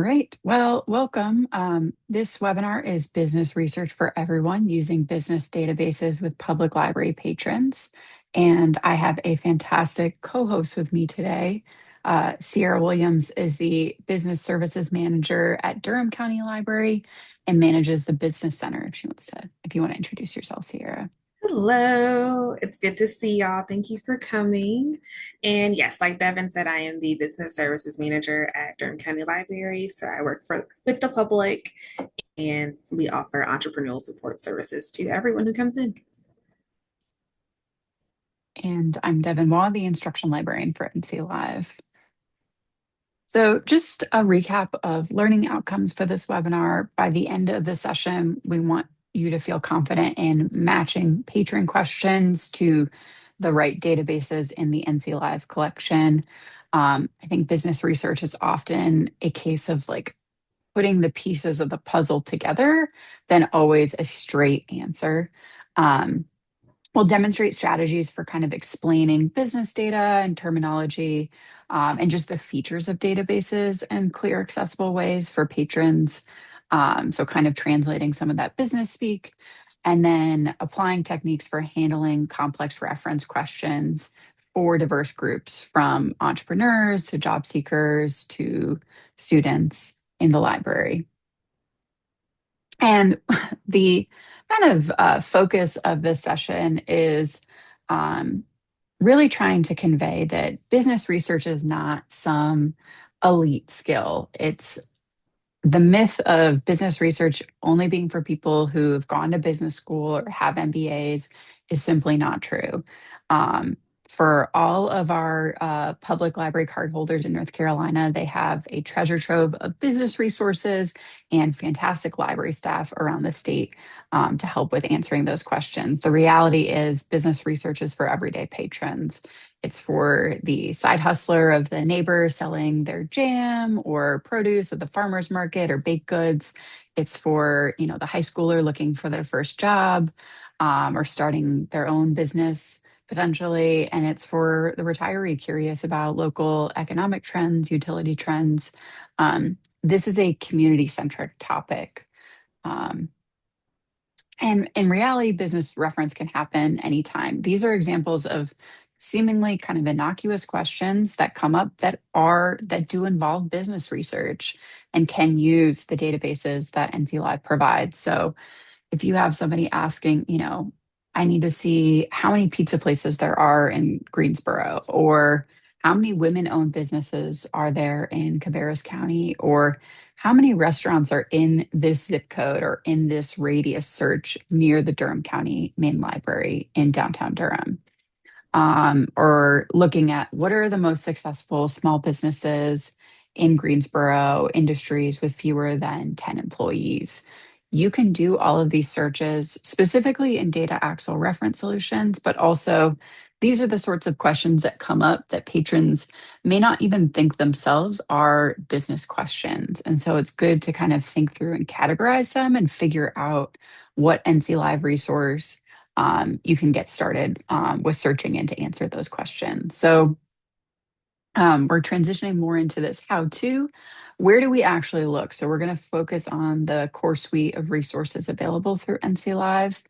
right. Well, welcome. This webinar is Business Research for Everyone using business databases with public library patrons. And I have a fantastic co-host with me today. Sierra Williams is the Business Services Manager at Durham County Library and manages the Business Center. If you want to introduce yourself, Sierra. Hello, it's good to see y'all. Thank you for coming. And yes, like Devin said, I am the business services manager at Durham County Library. So I work with the public and we offer entrepreneurial support services to everyone who comes in. And I'm Devin Waugh, the Instruction Librarian for NC Live. So just a recap of learning outcomes for this webinar. By the end of the session, we want you to feel confident in matching patron questions to the right databases in the NC Live collection. I think business research is often a case of like putting the pieces of the puzzle together than always a straight answer. Um, we'll demonstrate strategies for kind of explaining business data and terminology, and just the features of databases in clear, accessible ways for patrons. So, kind of translating some of that business speak, and then applying techniques for handling complex reference questions for diverse groups from entrepreneurs to job seekers to students in the library. And the kind of focus of this session is um, really trying to convey that business research is not some elite skill. It's the myth of business research only being for people who've gone to business school or have MBAs is simply not true. Um, for all of our public library cardholders in North Carolina, they have a treasure trove of business resources and fantastic library staff around the state to help with answering those questions. The reality is, business research is for everyday patrons. It's for the side hustler of the neighbor selling their jam or produce at the farmer's market or baked goods. It's for, the high schooler looking for their first job, or starting their own business potentially. And it's for the retiree curious about local economic trends, utility trends. This is a community centric topic. Um, and in reality, business reference can happen anytime. These are examples of seemingly kind of innocuous questions that come up that do involve business research and can use the databases that NC Live provides. So if you have somebody asking, I need to see how many pizza places there are in Greensboro, or how many women-owned businesses are there in Cabarrus County, or how many restaurants are in this zip code or in this radius search near the Durham County Main Library in downtown Durham. Or looking at what are the most successful small businesses in Greensboro industries with fewer than 10 employees. You can do all of these searches specifically in Data Axle reference solutions, but also these are the sorts of questions that come up that patrons may not even think themselves are business questions. And so it's good to kind of think through and categorize them and figure out what NC Live resource you can get started with searching in to answer those questions. So we're transitioning more into this how to. Where do we actually look? So we're going to focus on the core suite of resources available through NC Live.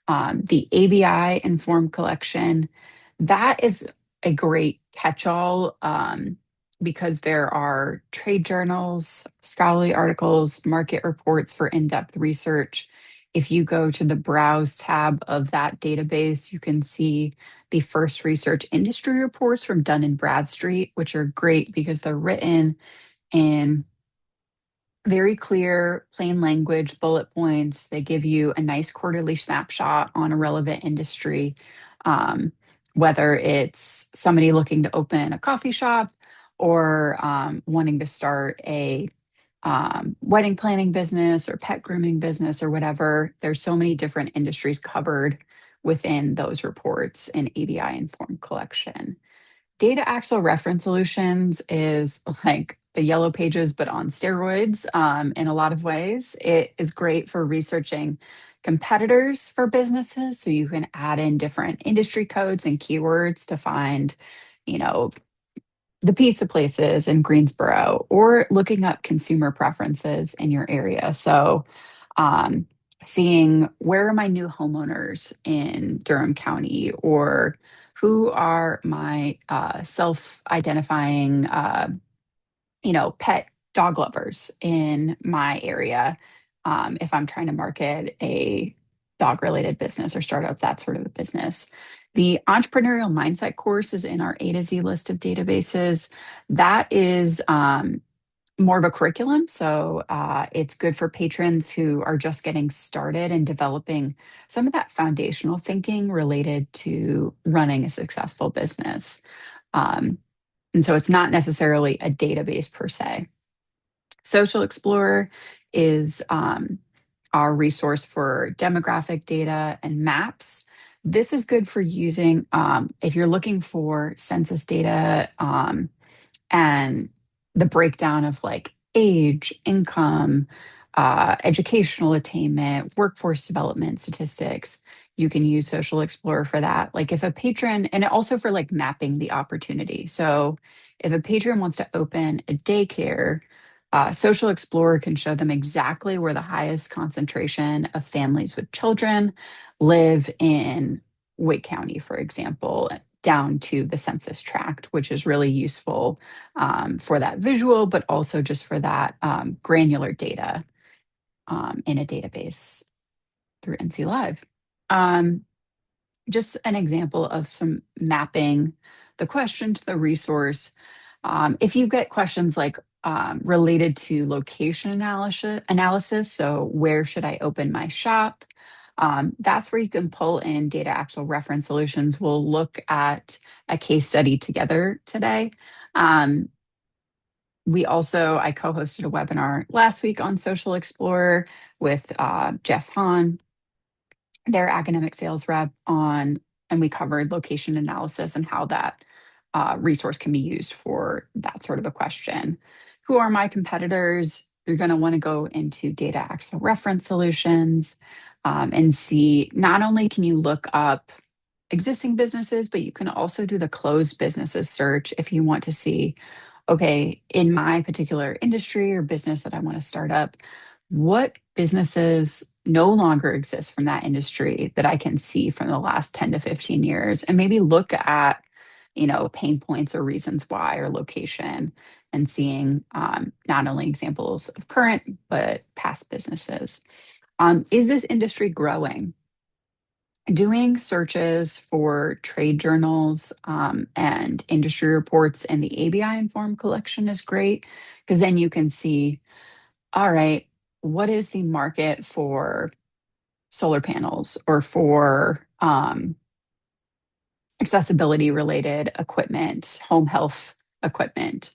The ABI Informed Collection, that is a great catch-all, because there are trade journals, scholarly articles, market reports for in-depth research. If you go to the Browse tab of that database, you can see the first research industry reports from Dun and Bradstreet, which are great because they're written in very clear, plain language, bullet points. They give you a nice quarterly snapshot on a relevant industry, um, whether it's somebody looking to open a coffee shop or wanting to start a wedding planning business or pet grooming business or whatever. There's so many different industries covered within those reports in ABI Informed Collection. Data Axle Reference Solutions is like the yellow pages, but on steroids in a lot of ways. It is great for researching competitors for businesses. So you can add in different industry codes and keywords to find, you know, the pizza places in Greensboro or looking up consumer preferences in your area. So, um, seeing where are my new homeowners in Durham County, or who are my self-identifying, pet dog lovers in my area. If I'm trying to market a dog related business or start up that sort of a business. The entrepreneurial mindset course is in our A to Z list of databases. That is more of a curriculum. So it's good for patrons who are just getting started and developing some of that foundational thinking related to running a successful business. Um, and so it's not necessarily a database per se. Social Explorer is our resource for demographic data and maps. This is good for using if you're looking for census data, and the breakdown of like age, income, educational attainment, workforce development statistics. You can use Social Explorer for that. Like if a patron, and also for like mapping the opportunity. So if a patron wants to open a daycare, Social Explorer can show them exactly where the highest concentration of families with children live in Wake County, for example, down to the census tract, which is really useful for that visual, but also just for that granular data in a database through NC Live. Um, just an example of some mapping the question to the resource. If you get questions like related to location analysis, so where should I open my shop? That's where you can pull in Data Axle Reference Solutions. We'll look at a case study together today. Um, I co-hosted a webinar last week on Social Explorer with Jeff Hahn, their academic sales rep, and we covered location analysis and how that resource can be used for that sort of a question. Who are my competitors? You're going to want to go into Data Axle Reference Solutions and see, not only can you look up existing businesses, but you can also do the closed businesses search if you want to see, okay, in my particular industry or business that I want to start up, what businesses no longer exist from that industry that I can see from the last 10 to 15 years, and maybe look at, pain points or reasons why or location, and seeing not only examples of current but past businesses. Is this industry growing? Doing searches for trade journals and industry reports in the ABI Inform collection is great, because then you can see, all right, what is the market for solar panels or for accessibility related equipment, home health equipment.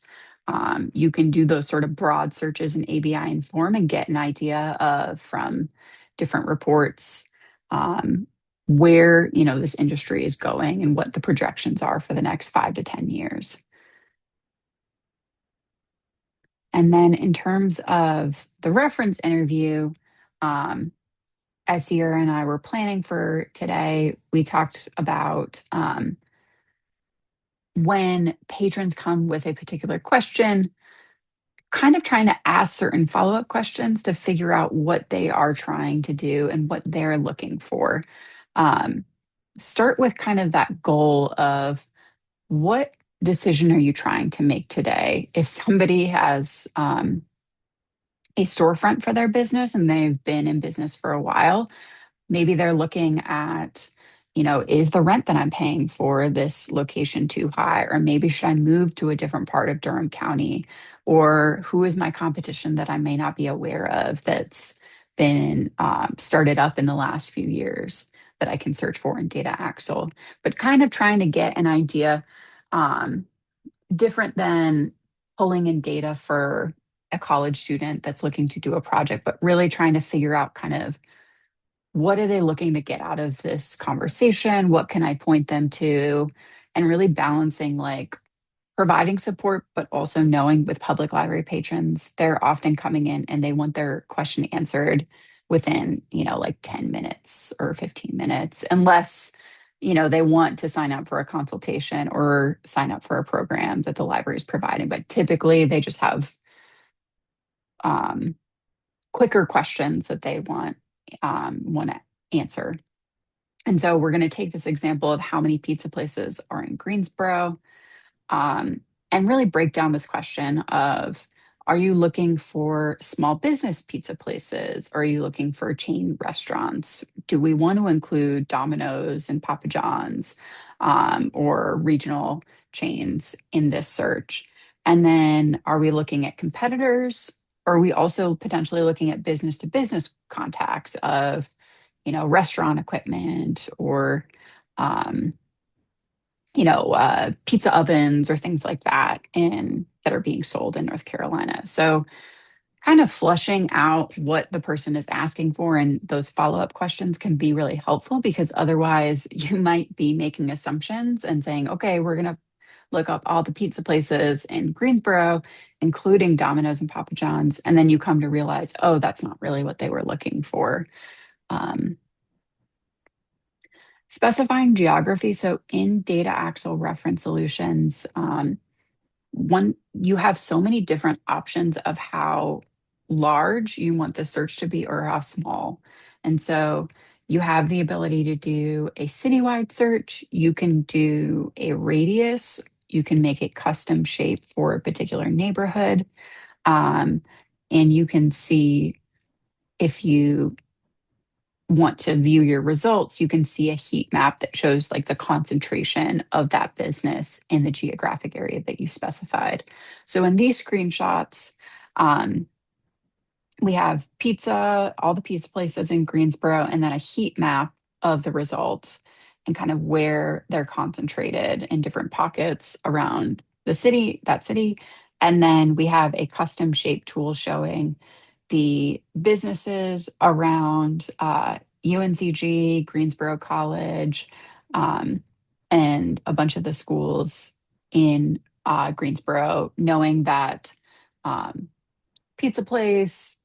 You can do those sort of broad searches in ABI Inform and get an idea of, from different reports, where this industry is going and what the projections are for the next 5 to 10 years. And then in terms of the reference interview, as Sierra and I were planning for today, we talked about when patrons come with a particular question, kind of trying to ask certain follow up questions to figure out what they are trying to do and what they're looking for. Um, Start with kind of that goal of, what decision are you trying to make today? If somebody has a storefront for their business and they've been in business for a while, maybe they're looking at, is the rent that I'm paying for this location too high? Or maybe should I move to a different part of Durham County? Or who is my competition that I may not be aware of that's been started up in the last few years that I can search for in Data Axle? But kind of trying to get an idea, um, different than pulling in data for a college student that's looking to do a project, but really trying to figure out kind of, what are they looking to get out of this conversation? What can I point them to? And really balancing like providing support, but also knowing with public library patrons, they're often coming in and they want their question answered within, like 10 minutes or 15 minutes, unless they want to sign up for a consultation or sign up for a program that the library is providing, but typically they just have um, quicker questions that they want to answer. And so we're going to take this example of how many pizza places are in Greensboro, um, and really break down this question of, are you looking for small business pizza places? Or are you looking for chain restaurants? Do we want to include Domino's and Papa John's, or regional chains in this search? And then are we looking at competitors? Or are we also potentially looking at business to business contacts of, restaurant equipment or, um, pizza ovens or things like that and that are being sold in North Carolina. So kind of flushing out what the person is asking for and those follow-up questions can be really helpful, because otherwise you might be making assumptions and saying, okay, we're going to look up all the pizza places in Greensboro, including Domino's and Papa John's. And then you come to realize, oh, that's not really what they were looking for. Um, Specifying geography. So in data axle reference solutions, one you have so many different options of how large you want the search to be or how small. And so you have the ability to do a citywide search, you can do a radius, you can make a custom shape for a particular neighborhood, um, and you can see, if you want to view your results, you can see a heat map that shows like the concentration of that business in the geographic area that you specified. So in these screenshots, um, we have pizza, all the pizza places in Greensboro, and then a heat map of the results and kind of where they're concentrated in different pockets around the city, that city. And then we have a custom shape tool showing the businesses around UNCG, Greensboro College, um, and a bunch of the schools in Greensboro, knowing that um, pizza place,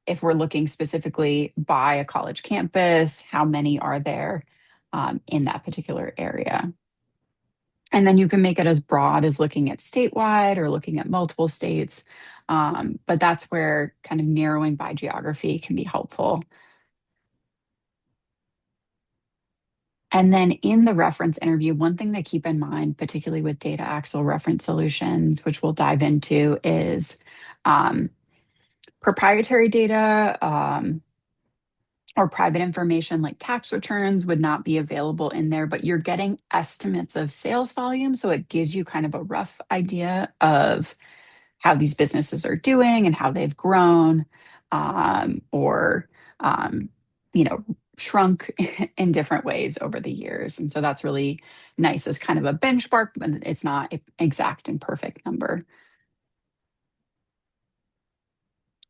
if we're looking specifically by a college campus, how many are there in that particular area? And then you can make it as broad as looking at statewide or looking at multiple states. But that's where kind of narrowing by geography can be helpful. And then in the reference interview, one thing to keep in mind, particularly with data axle reference solutions, which we'll dive into, is um, proprietary data, or private information like tax returns would not be available in there, but you're getting estimates of sales volume. So it gives you kind of a rough idea of how these businesses are doing and how they've grown, or, um, you know, shrunk in different ways over the years. And so that's really nice as kind of a benchmark, but it's not an exact and perfect number.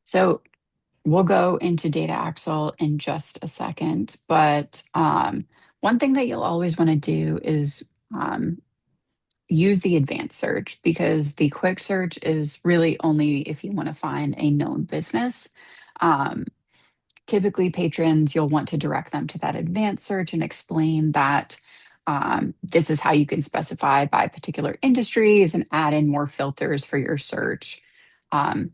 So we'll go into Data Axle in just a second, but one thing that you'll always want to do is um, use the advanced search, because the quick search is really only if you want to find a known business. Um, Typically, patrons, you'll want to direct them to that advanced search and explain that this is how you can specify by particular industries and add in more filters for your search. Um,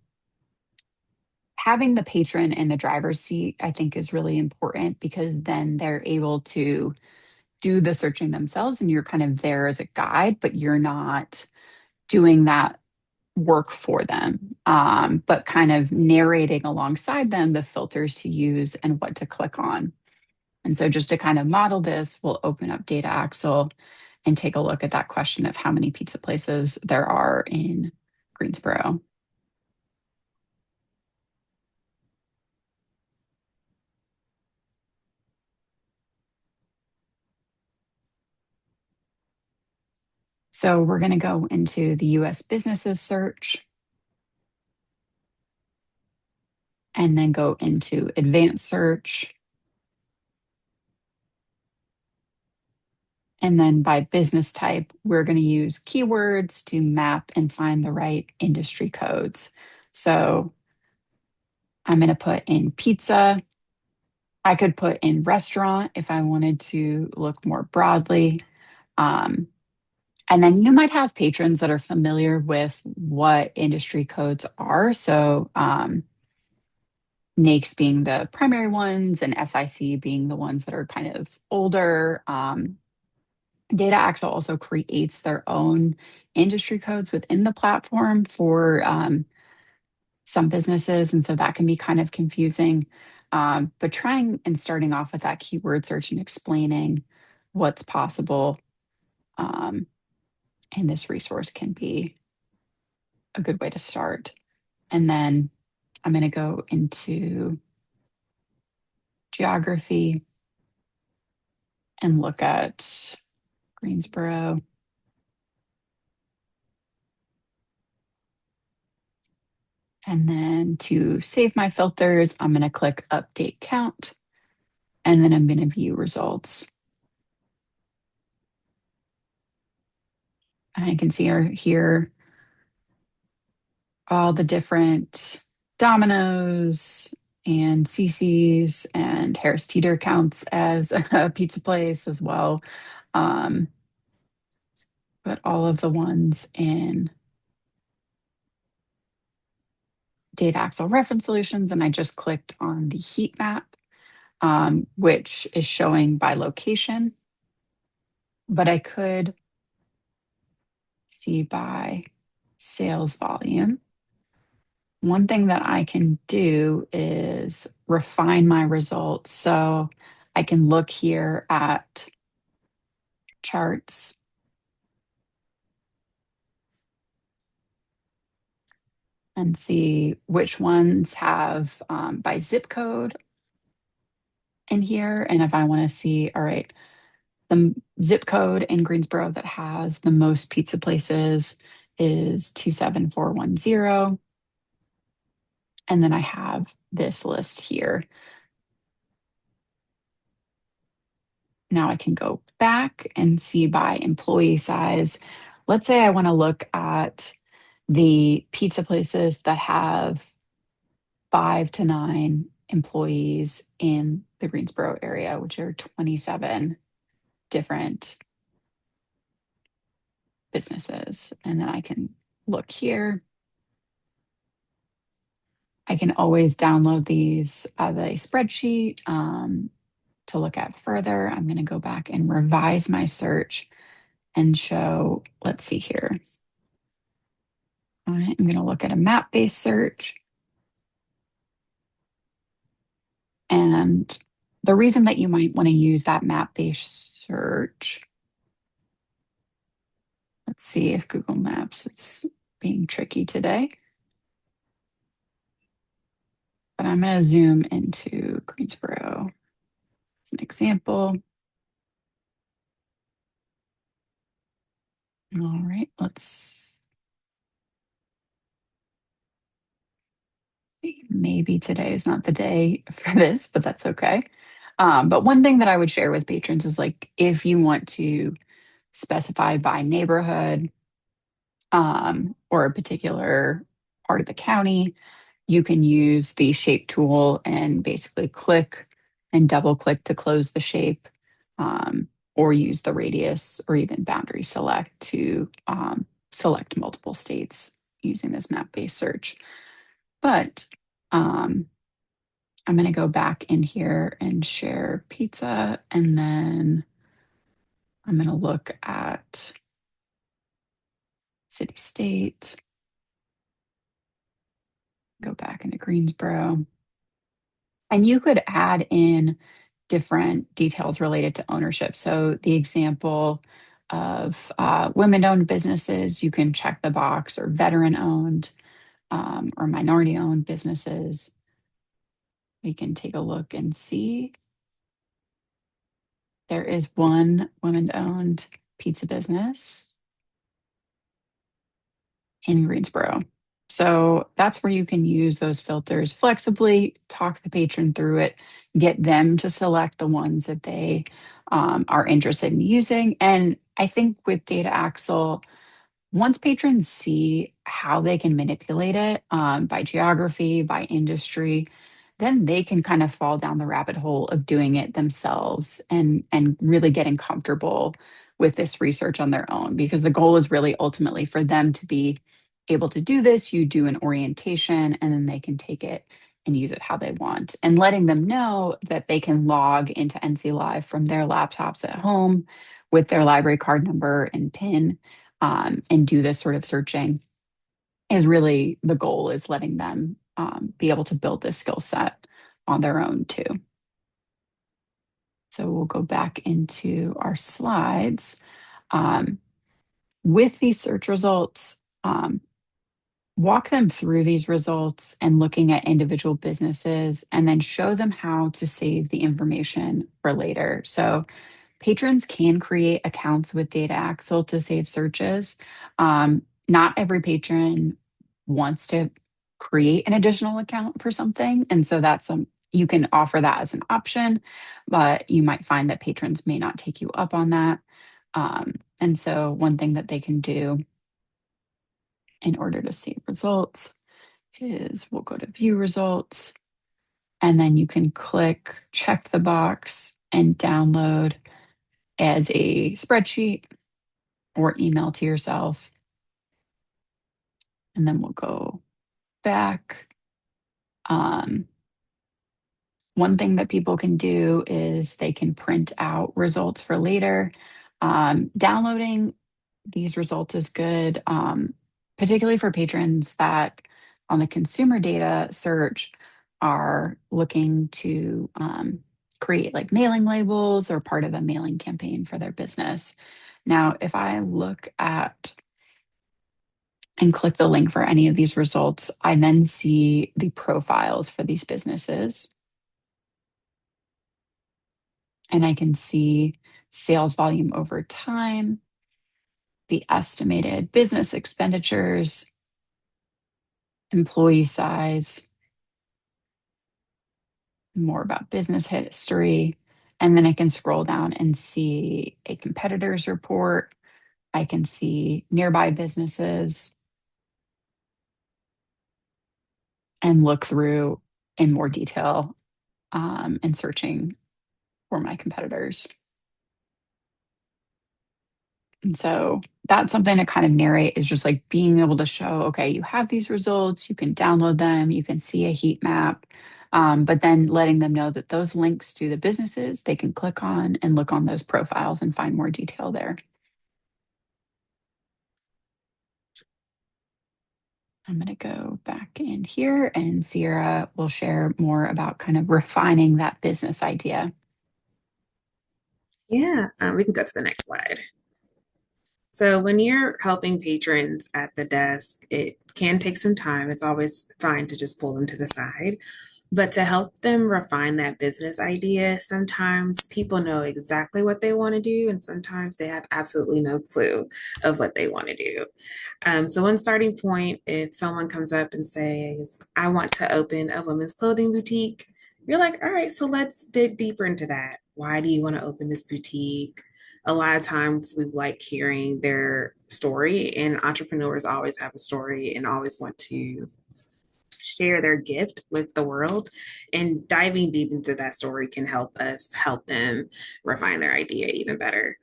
Having the patron in the driver's seat, I think, is really important, because then they're able to do the searching themselves and you're kind of there as a guide, but you're not doing that work for them, but kind of narrating alongside them the filters to use and what to click on. And so, just to kind of model this, we'll open up Data Axle and take a look at that question of how many pizza places there are in Greensboro. So we're going to go into the US businesses search and then go into advanced search. And then by business type, we're going to use keywords to map and find the right industry codes. So I'm going to put in pizza, I could put in restaurant if I wanted to look more broadly. Um, and then you might have patrons that are familiar with what industry codes are. So NAICS being the primary ones and SIC being the ones that are kind of older. Data Axle also creates their own industry codes within the platform for some businesses. And so that can be kind of confusing. But trying and starting off with that keyword search and explaining what's possible um, in this resource can be a good way to start. And then I'm going to go into geography and look at Greensboro. And then to save my filters, I'm going to click update count, and then I'm going to view results. And I can see here all the different Domino's and CC's and Harris Teeter counts as a pizza place as well. Um, but all of the ones in Data Axle Reference Solutions, and I just clicked on the heat map, which is showing by location, but I could see by sales volume. One thing that I can do is refine my results. So I can look here at charts and see which ones have by zip code in here. And if I want to see, all right, the zip code in Greensboro that has the most pizza places is 27410. And then I have this list here. Now I can go back and see by employee size. Let's say I want to look at the pizza places that have 5 to 9 employees in the Greensboro area, which are 27 different businesses. And then I can look here. I can always download these as a spreadsheet to look at further. I'm going to go back and revise my search and show, let's see here. All right, I'm going to look at a map-based search. And the reason that you might want to use that map-based search, let's see if Google Maps is being tricky today. But I'm going to zoom into Greensboro as an example. All right, let's see. Maybe today is not the day for this, but that's okay. But one thing that I would share with patrons is like if you want to specify by neighborhood or a particular part of the county, you can use the shape tool and basically click and double click to close the shape, or use the radius or even boundary select to select multiple states using this map based search. But I'm going to go back in here and share pizza, and then I'm going to look at city state, go back into Greensboro. And you could add in different details related to ownership. So the example of women-owned businesses, you can check the box, or veteran-owned or minority-owned businesses. We can take a look and see. There is one women-owned pizza business in Greensboro. So that's where you can use those filters flexibly, talk the patron through it, get them to select the ones that they are interested in using. And I think with Data Axle, once patrons see how they can manipulate it by geography, by industry, then they can kind of fall down the rabbit hole of doing it themselves and really getting comfortable with this research on their own, because the goal is really ultimately for them to be able to do this. You do an orientation and then they can take it and use it how they want, and letting them know that they can log into NC Live from their laptops at home with their library card number and PIN, and do this sort of searching is really the goal, is letting them be able to build this skill set on their own too. So we'll go back into our slides. Um, with these search results, walk them through these results and looking at individual businesses, and then show them how to save the information for later. So patrons can create accounts with Data Axle to save searches. Not every patron wants to create an additional account for something. And so you can offer that as an option, but you might find that patrons may not take you up on that. And so one thing that they can do in order to save results is we'll go to view results, and then you can click check the box and download as a spreadsheet or email to yourself. And then we'll go back. One thing that people can do is they can print out results for later. Downloading these results is good, particularly for patrons that on the consumer data search are looking to create like mailing labels or part of a mailing campaign for their business. Now, if I look at and click the link for any of these results, I then see the profiles for these businesses. And I can see sales volume over time, the estimated business expenditures, employee size, more about business history. And then I can scroll down and see a competitors report. I can see nearby businesses and look through in more detail, and searching for my competitors. And so that's something to kind of narrate, is just like being able to show, okay, you have these results, you can download them, you can see a heat map, but then letting them know that those links to the businesses they can click on and look on those profiles and find more detail there. I'm going to go back in here, and Sierra will share more about kind of refining that business idea. Yeah, we can go to the next slide. So when you're helping patrons at the desk, it can take some time. It's always fine to just pull them to the side. But to help them refine that business idea, sometimes people know exactly what they want to do, and sometimes they have absolutely no clue of what they want to do. So one starting point, if someone comes up and says, I want to open a women's clothing boutique, you're like, all right, so let's dig deeper into that. Why do you want to open this boutique? A lot of times we like hearing their story, and entrepreneurs always have a story and always want to share their gift with the world. And diving deep into that story can help us help them refine their idea even better,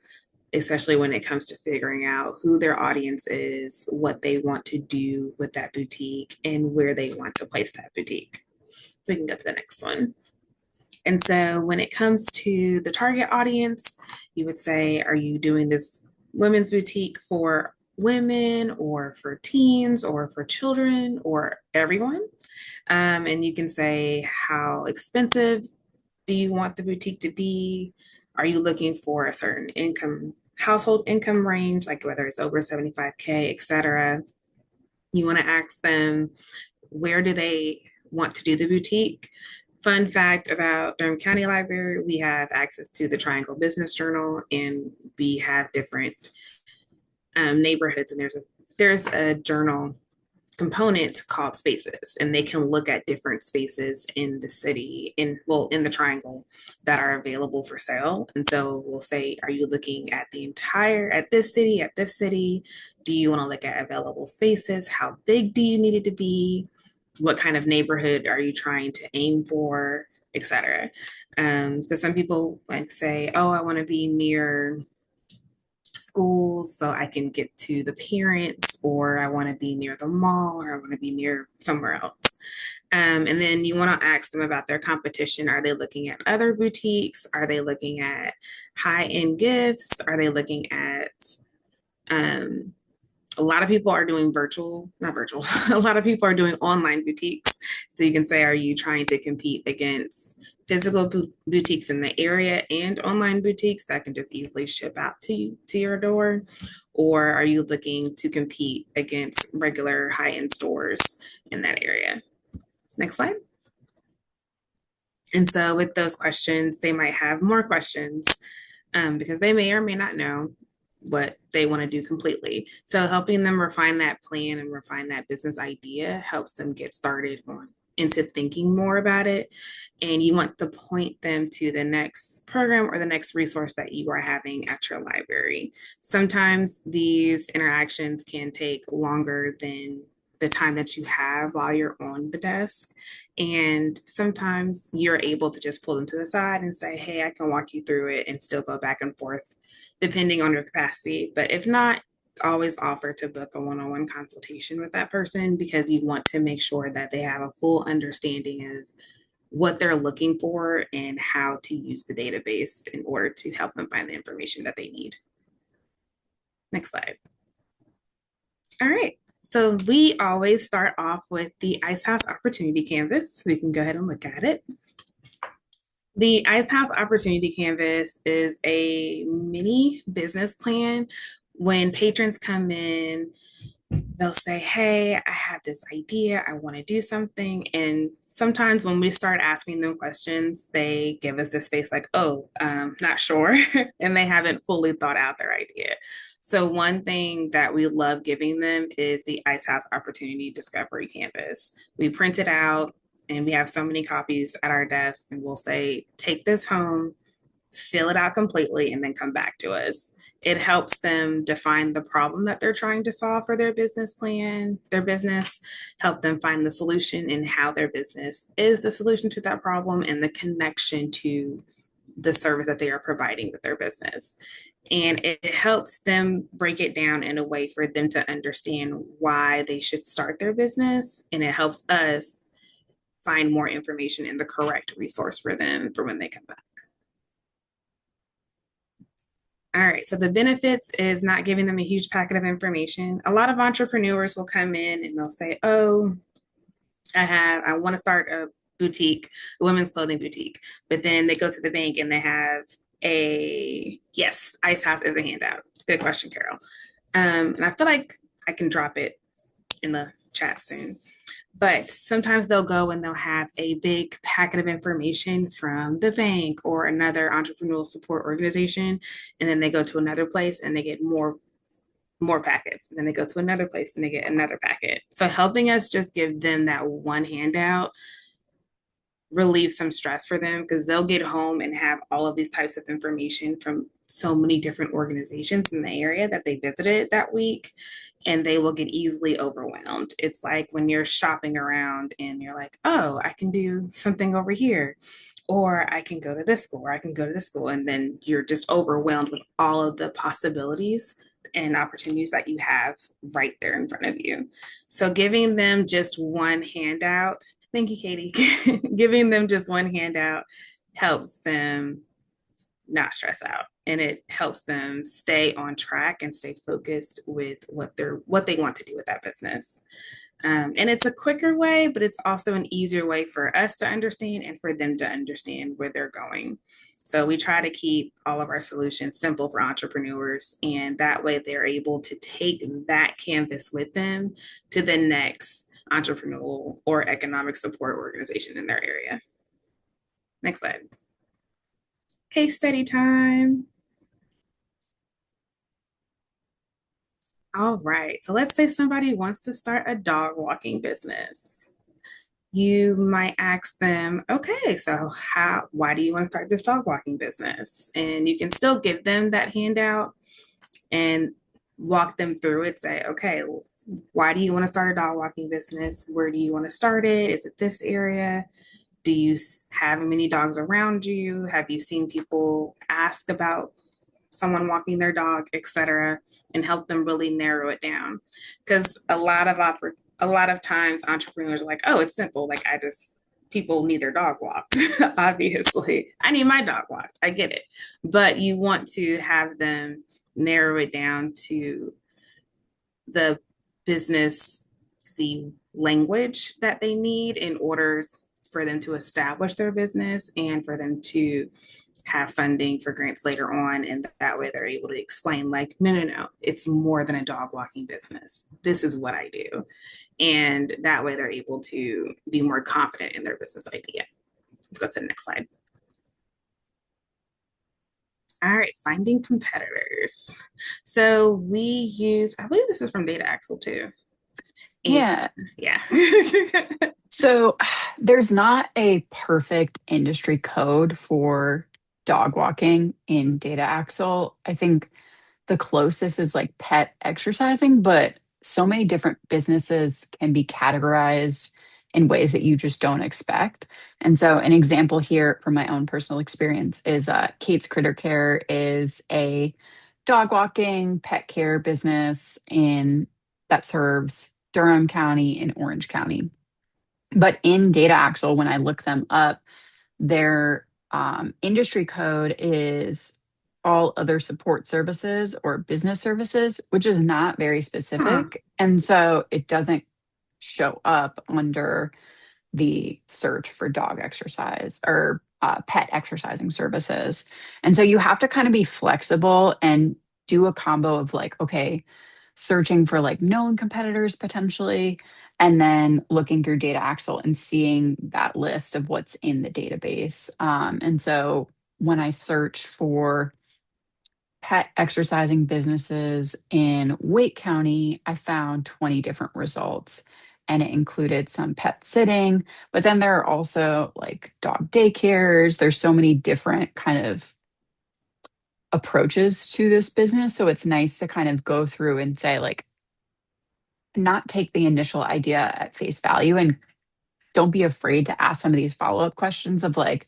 especially when it comes to figuring out who their audience is, what they want to do with that boutique, and where they want to place that boutique. So we can go to the next one. And so when it comes to the target audience, you would say, are you doing this women's boutique for women or for teens or for children or everyone? And you can say, how expensive do you want the boutique to be? Are you looking for a certain income, household income range, like whether it's over 75K, et cetera? You want to ask them, where do they want to do the boutique? Fun fact about Durham County Library, we have access to the Triangle Business Journal, and we have different neighborhoods, and there's a journal component called spaces, and they can look at different spaces in the city, in the triangle, that are available for sale. And so we'll say, are you looking at at this city, do you want to look at available spaces? How big do you need it to be? what kind of neighborhood are you trying to aim for, etc. So some people like say, oh, I want to be near schools so I can get to the parents, or I want to be near the mall, or I want to be near somewhere else. And then you want to ask them about their competition. Are they looking at other boutiques? Are they looking at high end gifts? Are they looking at um, a lot of people are doing virtual, not virtual, a lot of people are doing online boutiques. So you can say, are you trying to compete against physical boutiques in the area and online boutiques that can just easily ship out to your door? Or are you looking to compete against regular high end stores in that area? Next slide. And so with those questions, they might have more questions because they may or may not know what they want to do completely. So helping them refine that plan and refine that business idea helps them get started on into thinking more about it. And you want to point them to the next program or the next resource that you are having at your library. Sometimes these interactions can take longer than the time that you have while you're on the desk. And sometimes you're able to just pull them to the side and say, hey, I can walk you through it and still go back and forth depending on your capacity. But if not, always offer to book a one-on-one consultation with that person because you want to make sure that they have a full understanding of what they're looking for and how to use the database in order to help them find the information that they need. Next slide. All right. So we always start off with the Icehouse Opportunity Canvas. We can go ahead and look at it. The Icehouse Opportunity Canvas is a mini business plan. When patrons come in, they'll say, hey, I have this idea, I want to do something. And sometimes when we start asking them questions, they give us this face like, oh, not sure. And they haven't fully thought out their idea. So one thing that we love giving them is the Icehouse Opportunity Discovery Canvas. We print it out and we have so many copies at our desk, and we'll say, take this home, fill it out completely, and then come back to us. It helps them define the problem that they're trying to solve for their business plan, their business, help them find the solution and how their business is the solution to that problem and the connection to the service that they are providing with their business. And it helps them break it down in a way for them to understand why they should start their business. And it helps us find more information and the correct resource for them for when they come back. All right, so the benefits is not giving them a huge packet of information. A lot of entrepreneurs will come in and they'll say, oh, I want to start a boutique, a women's clothing boutique. But then they go to the bank and they have yes, Icehouse is a handout. Good question, Carol. And I feel like I can drop it in the chat soon. But sometimes they'll go and they'll have a big packet of information from the bank or another entrepreneurial support organization. And then they go to another place and they get more packets. And then they go to another place and they get another packet. So helping us just give them that one handout relieve some stress for them because they'll get home and have all of these types of information from so many different organizations in the area that they visited that week, and they will get easily overwhelmed. It's like when you're shopping around and you're like, oh, I can do something over here, or I can go to this school, or I can go to this school, and then you're just overwhelmed with all of the possibilities and opportunities that you have right there in front of you. So giving them just one handout. Thank you, Katie. Giving them just one handout helps them not stress out, and it helps them stay on track and stay focused with what they want to do with that business. And it's a quicker way, but it's also an easier way for us to understand and for them to understand where they're going. So we try to keep all of our solutions simple for entrepreneurs, and that way they're able to take that canvas with them to the next entrepreneurial or economic support organization in their area. Next slide. Case study time. All right. So let's say somebody wants to start a dog walking business. You might ask them, okay, so why do you want to start this dog walking business? And you can still give them that handout and walk them through it. Say, okay, Why do you want to start a dog walking business? Where do you want to start it? Is it this area? Do you have many dogs around you? Have you seen people ask about someone walking their dog, etc., and help them really narrow it down? Because a lot of times entrepreneurs are like, "Oh, it's simple. Like I just people need their dog walked. Obviously, I need my dog walked. I get it, but you want to have them narrow it down to the business language that they need in order for them to establish their business and for them to have funding for grants later on. And that way they're able to explain, like, no, no, no, it's more than a dog walking business. This is what I do. And that way they're able to be more confident in their business idea. Let's go to the next slide. All right, finding competitors. So we use, I believe this is from Data Axle too. And Yeah. yeah. So there's not a perfect industry code for dog walking in Data Axle. I think the closest is like pet exercising, but so many different businesses can be categorized in ways that you just don't expect. And so, an example here from my own personal experience is Kate's Critter Care is a dog walking pet care business in that serves Durham County and Orange County. But in Data Axle, when I look them up, their industry code is all other support services or business services, which is not very Huh. specific. And so it doesn't show up under the search for dog exercise or pet exercising services. And so you have to kind of be flexible and do a combo of like, okay, searching for like known competitors potentially, and then looking through Data Axle and seeing that list of what's in the database. And so when I search for pet exercising businesses in Wake County, I found 20 different results. And it included some pet sitting, but then there are also like dog daycares. There's so many different kind of approaches to this business. So it's nice to kind of go through and say, like, not take the initial idea at face value and don't be afraid to ask some of these follow-up questions of like,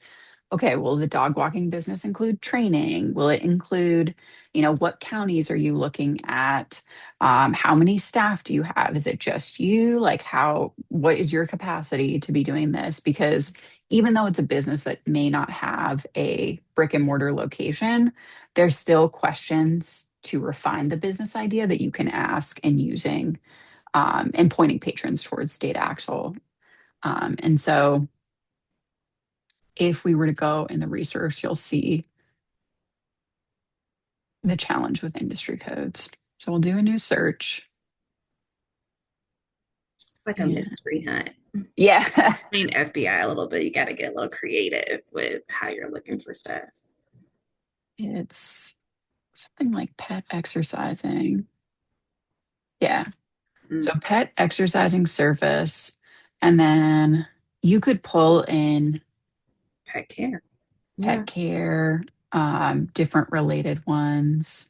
okay, will the dog walking business include training? Will it include, what counties are you looking at? How many staff do you have? Is it just you? Like what is your capacity to be doing this? Because even though it's a business that may not have a brick and mortar location, there's still questions to refine the business idea that you can ask and using and pointing patrons towards Data Axle. And so if we were to go in the resource, you'll see the challenge with industry codes. So we'll do a new search. It's like a And mystery hunt. yeah, I mean, FBI a little bit. You got to get a little creative with how you're looking for stuff. it's something like pet exercising. Yeah. So Mm, pet exercising service. And then you could pull in pet care. Yeah. pet care, different related ones.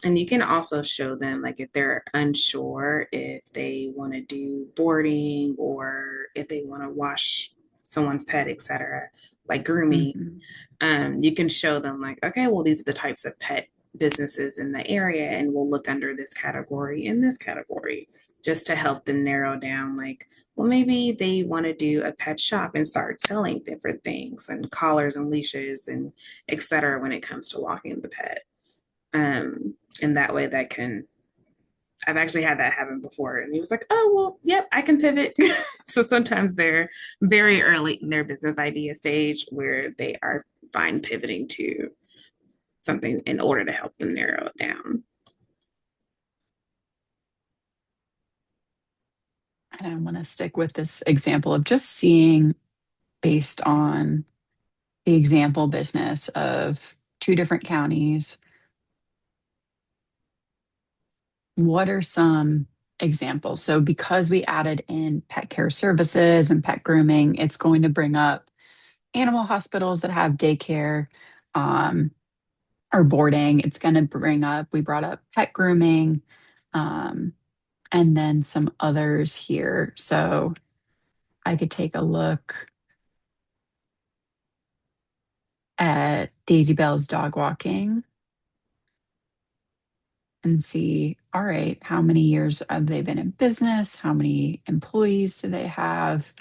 And you can also show them, like, if they're unsure if they want to do boarding or if they want to wash someone's pet, etc., like grooming. Mhm. You can show them, like, okay, well, these are the types of pet businesses in the area, and we'll look under this category and this category just to help them narrow down, like, well, maybe they want to do a pet shop and start selling different things and collars and leashes and etc. when it comes to walking the pet. And that way that can I've actually had that happen before. And he was like, oh, well, yep, I can pivot. So sometimes they're very early in their business idea stage where they are fine pivoting to something in order to help them narrow it down. And I want to stick with this example of just seeing based on the example business of two different counties. What are some examples? So, because we added in pet care services and pet grooming, it's going to bring up animal hospitals that have daycare um, or boarding. It's going to bring up, we brought up pet grooming. Um, and then some others here. So I could take a look at Daisy Bell's dog walking and see, all right, how many years have they been in business? How many employees do they have?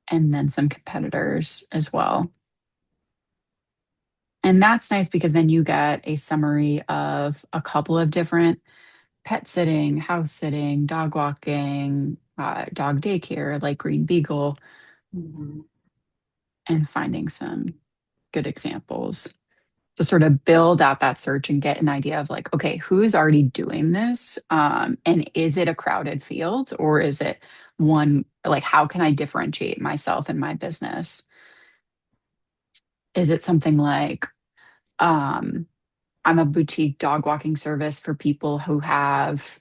And then some competitors as well. And that's nice because then you get a summary of a couple of different pet sitting, house sitting, dog walking, dog daycare like Green Beagle, Mhm. and finding some good examples to sort of build out that search and get an idea of like, okay, who's already doing this? And is it a crowded field or is it one, like, how can I differentiate myself and my business? Is it something like, um, I'm a boutique dog walking service for people who have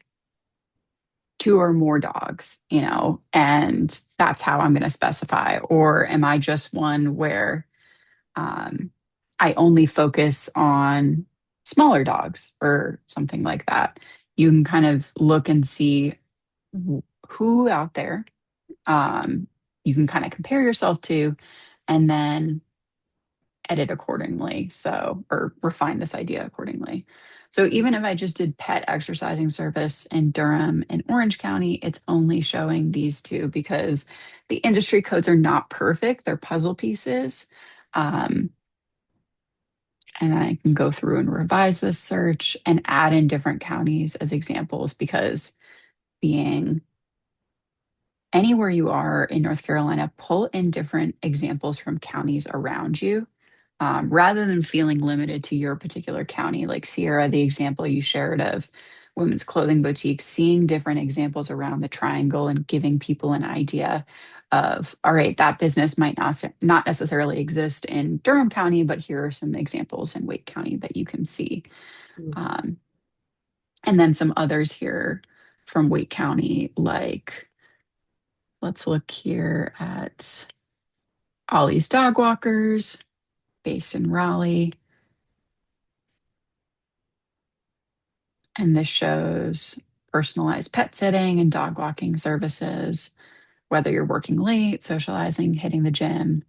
two or more dogs, and that's how I'm going to specify? Or am I just one where um, I only focus on smaller dogs or something like that? You can kind of look and see who out there you can kind of compare yourself to, and then edit accordingly. So, or refine this idea accordingly. So, even if I just did pet exercising service in Durham and Orange County, it's only showing these two because the industry codes are not perfect. They're puzzle pieces. Um, and I can go through and revise this search and add in different counties as examples because being anywhere you are in North Carolina, pull in different examples from counties around you rather than feeling limited to your particular county. Like Sierra, the example you shared of women's clothing boutiques, seeing different examples around the triangle and giving people an idea of, all right, that business might not necessarily exist in Durham County, but here are some examples in Wake County that you can see. Mhm. Um, and then some others here from Wake County, like let's look here at Ollie's Dog Walkers, based in Raleigh. And this shows personalized pet sitting and dog walking services, whether you're working late, socializing, hitting the gym.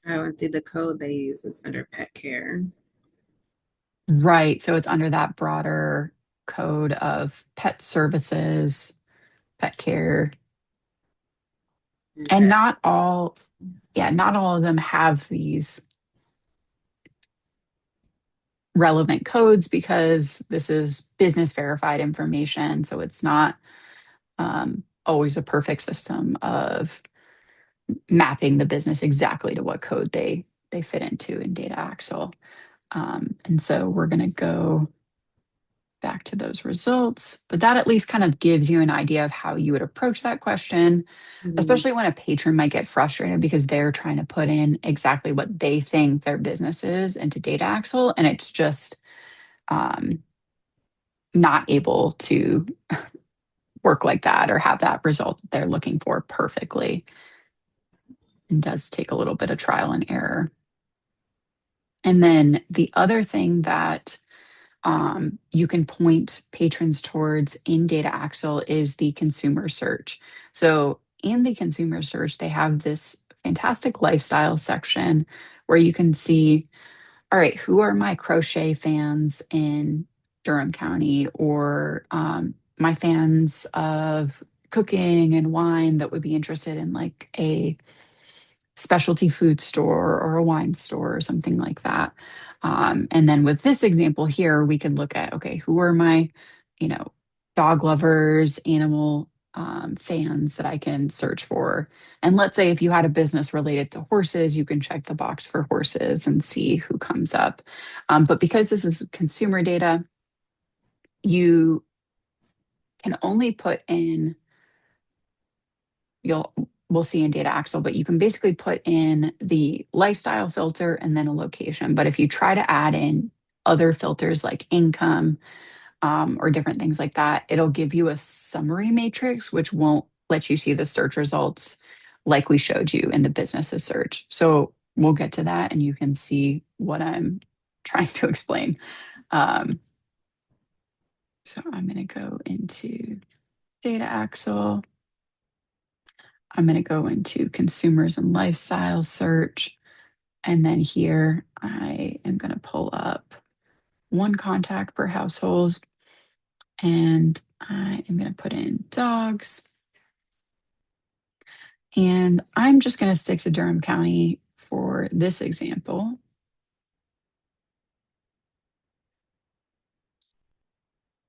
Oh, and see the code they use is under pet care. Right. So it's under that broader code of pet services, pet care. And Okay. not all, yeah, not all of them have these relevant codes because this is business verified information. So it's not always a perfect system of mapping the business exactly to what code they fit into in Data Axle. And so we're going to go back to those results, but that at least kind of gives you an idea of how you would approach that question, Mhm. especially when a patron might get frustrated because they're trying to put in exactly what they think their business is into Data Axle, and it's just um, not able to work like that or have that result that they're looking for perfectly. And does take a little bit of trial and error. And then the other thing that you can point patrons towards in Data Axle is the consumer search. So in the consumer search, they have this fantastic lifestyle section where you can see, all right, who are my crochet fans in Durham County, or my fans of cooking and wine that would be interested in like a specialty food store or a wine store or something like that. And then with this example here, we could look at, okay, who are my, you know, dog lovers, animal fans that I can search for. And let's say if you had a business related to horses, you can check the box for horses and see who comes up. But because this is consumer data, you can only put in you'll we'll see in Data Axle, but you can basically put in the lifestyle filter and then a location. But if you try to add in other filters like income or different things like that, it'll give you a summary matrix, which won't let you see the search results like we showed you in the businesses search. So we'll get to that and you can see what I'm trying to explain. Um, so I'm going to go into Data Axle. I'm going to go into consumers and lifestyle search. And then here I am going to pull up one contact per household. And I am going to put in dogs. And I'm just going to stick to Durham County for this example.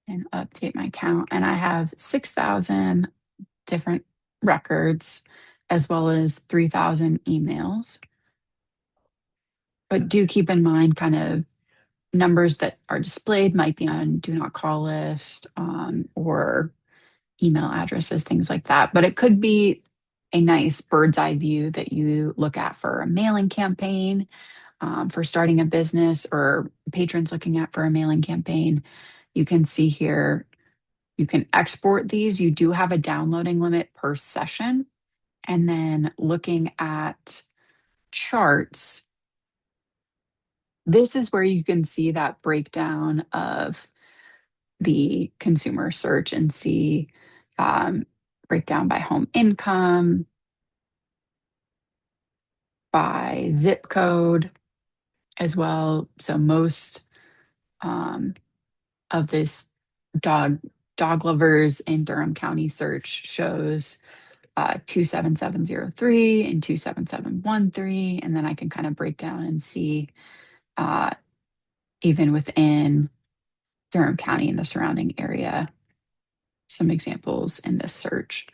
And update my count. And I have 6,000 different records as well as 3,000 emails. But do keep in mind kind of numbers that are displayed might be on do not call list or email addresses, things like that. But it could be a nice bird's eye view that you look at for a mailing campaign, for starting a business, or patrons looking at for a mailing campaign. You can see here, you can export these. You do have a downloading limit per session. And then looking at charts, this is where you can see that breakdown of the consumer search and see breakdown by home income, by zip code as well. So most um, of this dog dog lovers in Durham County search shows 27703 and 27713. And then I can kind of break down and see uh, even within Durham County and the surrounding area, some examples in this search.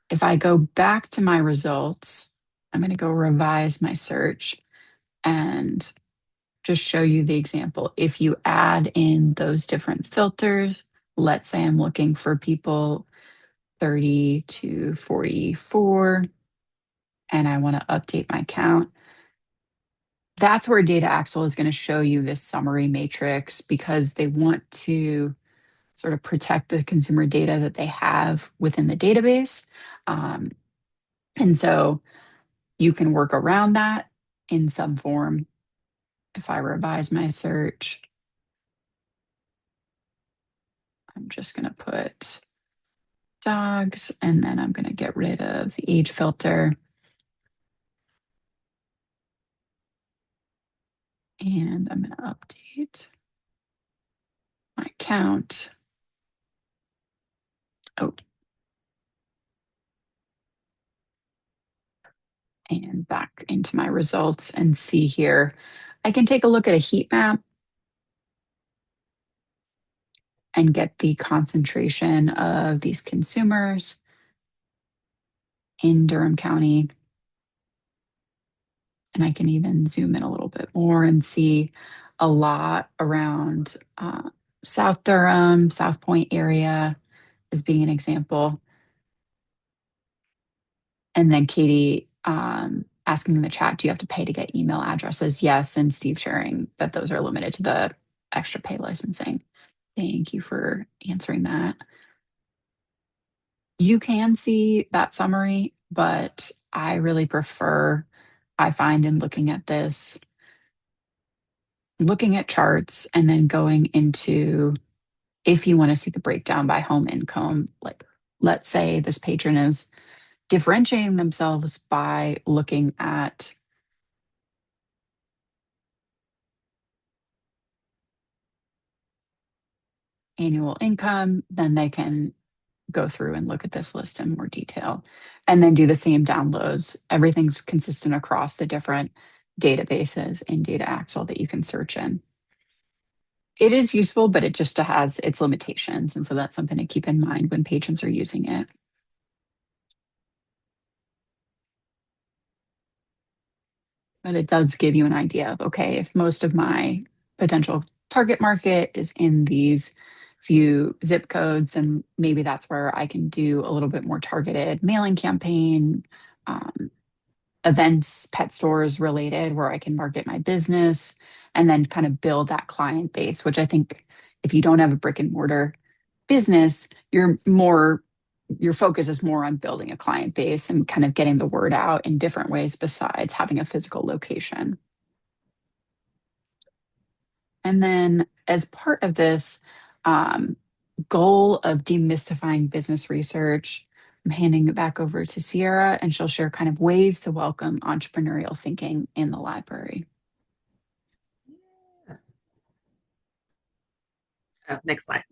If I go back to my results, I'm going to go revise my search and just show you the example. If you add in those different filters, let's say I'm looking for people 30 to 44, and I want to update my count. That's where Data Axle is going to show you this summary matrix because they want to sort of protect the consumer data that they have within the database. Um, and so you can work around that in some form. If I revise my search, I'm just going to put dogs, and then I'm going to get rid of the age filter. And I'm going to update my count. Oh, and back into my results and see here. I can take a look at a heat map and get the concentration of these consumers in Durham County. And I can even zoom in a little bit more and see a lot around South Durham, South Point area as being an example. And then Katie asking in the chat, do you have to pay to get email addresses? Yes. And Steve sharing that those are limited to the extra pay licensing. Thank you for answering that. You can see that summary, but I really prefer, I find in looking at this, looking at charts and then going into, if you want to see the breakdown by home income, like let's say this patron is differentiating themselves by looking at annual income, then they can go through and look at this list in more detail and then do the same downloads. Everything's consistent across the different databases in Data Axle that you can search in. It is useful, but it just has its limitations. And so that's something to keep in mind when patrons are using it. But it does give you an idea of, okay, if most of my potential target market is in these few zip codes, and maybe that's where I can do a little bit more targeted mailing campaign, events, pet stores related, where I can market my business and then kind of build that client base, which I think if you don't have a brick and mortar business, your focus is more on building a client base and kind of getting the word out in different ways besides having a physical location. And then, as part of this um, goal of demystifying business research, I'm handing it back over to Sierra, and she'll share kind of ways to welcome entrepreneurial thinking in the library. Next slide.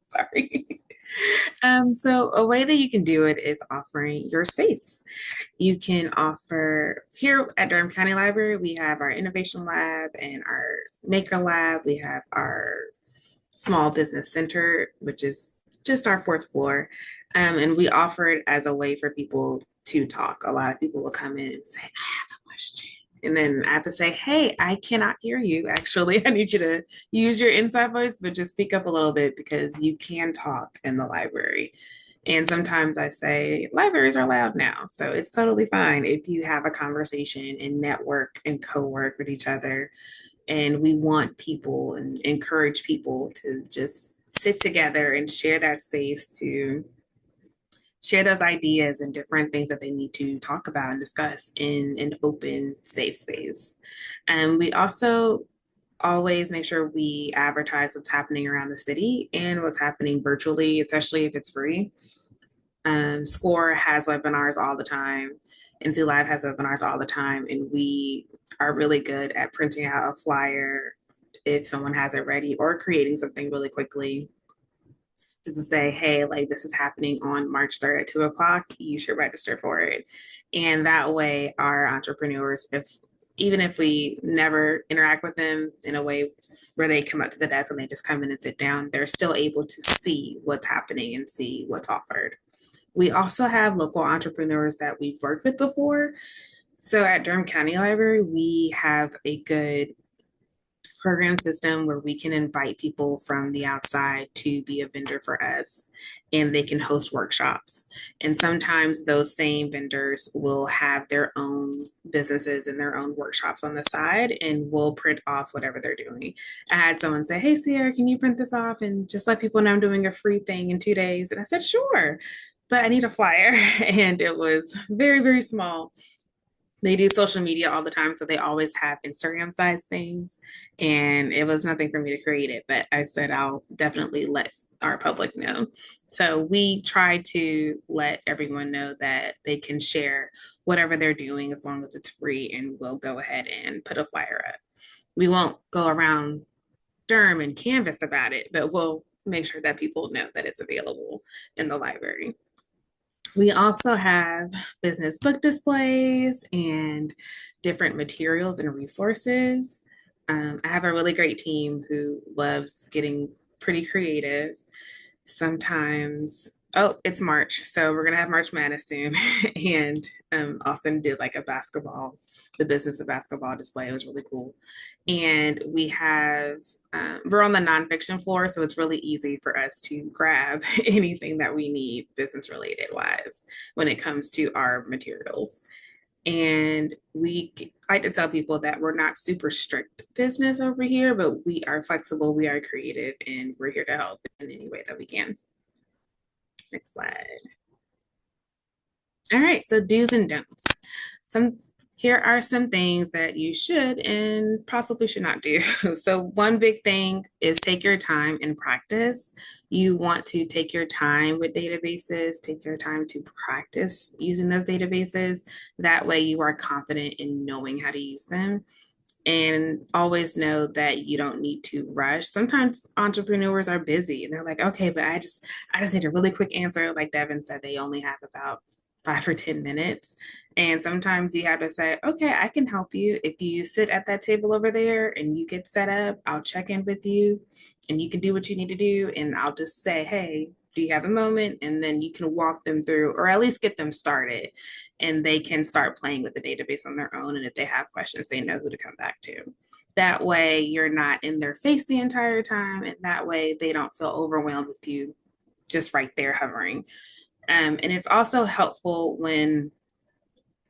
Sorry. So a way that you can do it is offering your space. You can offer here at Durham County Library, we have our innovation lab and our maker lab. We have our small business center, which is just our fourth floor. And we offer it as a way for people to talk. A lot of people will come in and say, I have a question. And then I have to say, hey, I cannot hear you. Actually, I need you to use your inside voice, but just speak up a little bit because you can talk in the library. And sometimes I say, libraries are loud now. So it's totally fine if you have a conversation and network and co work with each other. And we want people and encourage people to just sit together and share that space to share those ideas and different things that they need to talk about and discuss in an open, safe space. And we also always make sure we advertise what's happening around the city and what's happening virtually, especially if it's free. SCORE has webinars all the time. NC Live has webinars all the time, and we are really good at printing out a flyer if someone has it ready or creating something really quickly just to say, hey, like this is happening on March 3rd at 2 o'clock. You should register for it. And that way, our entrepreneurs, if even if we never interact with them in a way where they come up to the desk and they just come in and sit down, they're still able to see what's happening and see what's offered. We also have local entrepreneurs that we've worked with before. So at Durham County Library, we have a good program system where we can invite people from the outside to be a vendor for us and they can host workshops. And sometimes those same vendors will have their own businesses and their own workshops on the side and we'll print off whatever they're doing. I had someone say, hey, Sierra, can you print this off and just let people know I'm doing a free thing in 2 days? And I said, sure, but I need a flyer. And it was very, very small. They do social media all the time, so they always have Instagram size things. And it was nothing for me to create it, but I said I'll definitely let our public know. So we try to let everyone know that they can share whatever they're doing as long as it's free, and we'll go ahead and put a flyer up. We won't go around Durham and canvas about it, but we'll make sure that people know that it's available in the library. We also have business book displays and different materials and resources. I have a really great team who loves getting pretty creative. Sometimes, oh, it's March, so we're gonna have March Madness soon. And Austin did like a basketball, the business of basketball display. It was really cool. And we have, we're on the nonfiction floor, so it's really easy for us to grab anything that we need business related wise when it comes to our materials. And we like to tell people that we're not super strict business over here, but we are flexible, we are creative, and we're here to help in any way that we can. Next slide. All right, so do's and don'ts. Some Here are some things that you should and possibly should not do. So one big thing is take your time and practice. You want to take your time with databases, take your time to practice using those databases. That way you are confident in knowing how to use them. And always know that you don't need to rush. Sometimes entrepreneurs are busy and they're like, okay, but I just need a really quick answer. Like Devin said, they only have about 5 or 10 minutes. And sometimes you have to say, okay, I can help you. If you sit at that table over there and you get set up, I'll check in with you and you can do what you need to do. And I'll just say, hey, do you have a moment? And then you can walk them through or at least get them started and they can start playing with the database on their own. And if they have questions, they know who to come back to. That way, you're not in their face the entire time. And that way, they don't feel overwhelmed with you just right there hovering. And it's also helpful when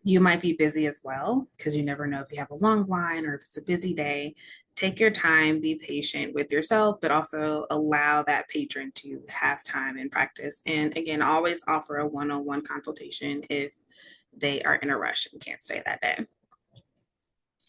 you might be busy as well, because you never know if you have a long line or if it's a busy day. Take your time, be patient with yourself, but also allow that patron to have time and practice. And again, always offer a one on one consultation if they are in a rush and can't stay that day.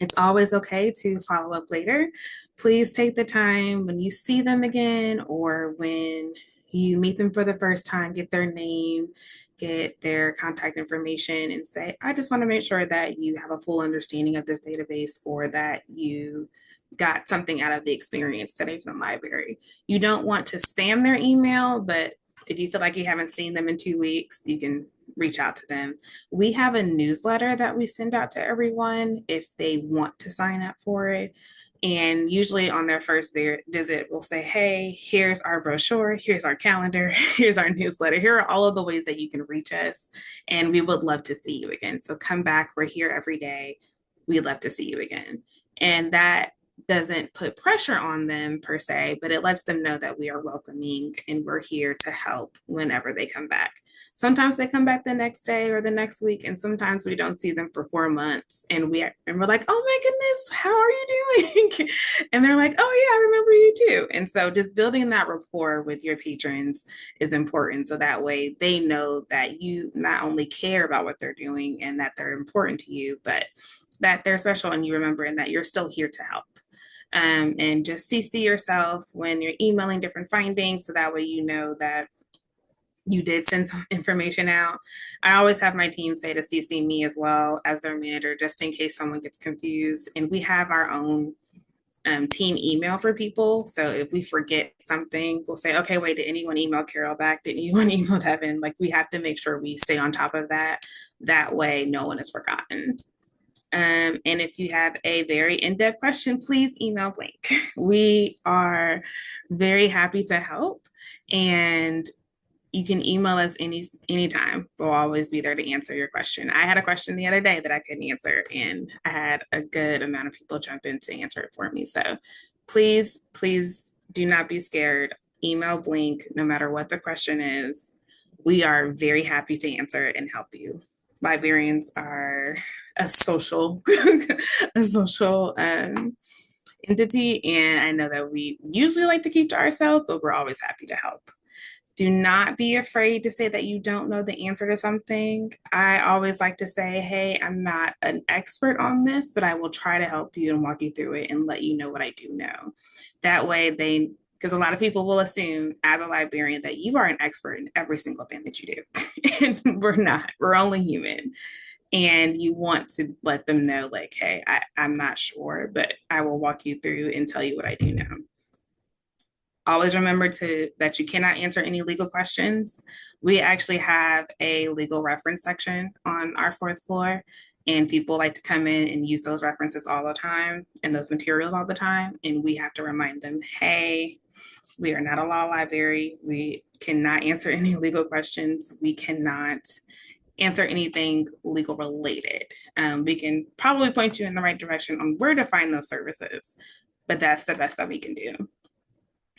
It's always okay to follow up later. Please take the time when you see them again or when you meet them for the first time, get their name, get their contact information, and say, I just want to make sure that you have a full understanding of this database or that you got something out of the experience today from the library. You don't want to spam their email, but if you feel like you haven't seen them in 2 weeks, you can reach out to them. We have a newsletter that we send out to everyone if they want to sign up for it. And usually on their first visit, we'll say, hey, here's our brochure, here's our calendar, here's our newsletter, here are all of the ways that you can reach us. And we would love to see you again. So come back, we're here every day. We'd love to see you again. And that doesn't put pressure on them per se, but it lets them know that we are welcoming and we're here to help whenever they come back. Sometimes they come back the next day or the next week, and sometimes we don't see them for 4 months, and we're like, "Oh my goodness, how are you doing?" And they're like, "Oh yeah, I remember you too." And so, just building that rapport with your patrons is important, so that way they know that you not only care about what they're doing and that they're important to you, but that they're special and you remember and that you're still here to help. And just CC yourself when you're emailing different findings so that way you know that you did send some information out. I always have my team say to CC me as well as their manager, just in case someone gets confused. And we have our own team email for people. So if we forget something, we'll say, okay, wait, did anyone email Carol back? Did anyone email Devin? Like we have to make sure we stay on top of that. That way, no one is forgotten. And if you have a very in-depth question, please email Blink. We are very happy to help. And you can email us anytime. We'll always be there to answer your question. I had a question the other day that I couldn't answer, and I had a good amount of people jump in to answer it for me. So please do not be scared. Email Blink no matter what the question is. We are very happy to answer it and help you. Librarians are a social a social entity, and I know that we usually like to keep to ourselves, but we're always happy to help. Do not be afraid to say that you don't know the answer to something. I always like to say, hey, I'm not an expert on this, but I will try to help you and walk you through it and let you know what I do know. That way, because a lot of people will assume as a librarian that you are an expert in every single thing that you do. And we're not, we're only human. And you want to let them know, like, hey, I'm not sure, but I will walk you through and tell you what I do know. Always remember that you cannot answer any legal questions. We actually have a legal reference section on our fourth floor, and people like to come in and use those references all the time and those materials all the time. And we have to remind them, hey, we are not a law library. We cannot answer any legal questions. We cannot answer anything legal related. We can probably point you in the right direction on where to find those services, but that's the best that we can do.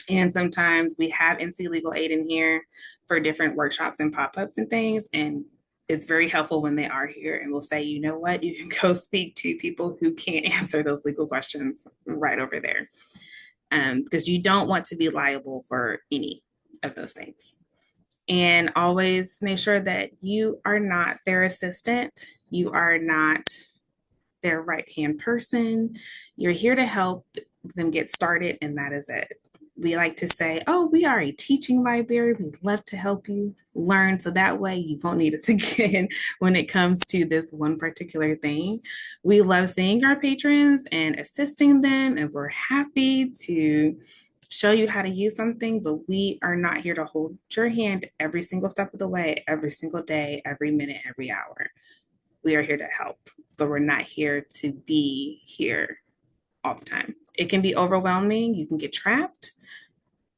And sometimes we have NC Legal Aid in here for different workshops and pop ups and things. And it's very helpful when they are here and we'll say, you know what, you can go speak to people who can't answer those legal questions right over there. Because you don't want to be liable for any of those things. And always make sure that you are not their assistant, you are not their right hand person. You're here to help them get started, and that is it. We like to say, oh, we are a teaching library. We'd love to help you learn so that way you won't need us again when it comes to this one particular thing. We love seeing our patrons and assisting them, and we're happy to show you how to use something, but we are not here to hold your hand every single step of the way, every single day, every minute, every hour. We are here to help, but we're not here to be here all the time. It can be overwhelming. You can get trapped.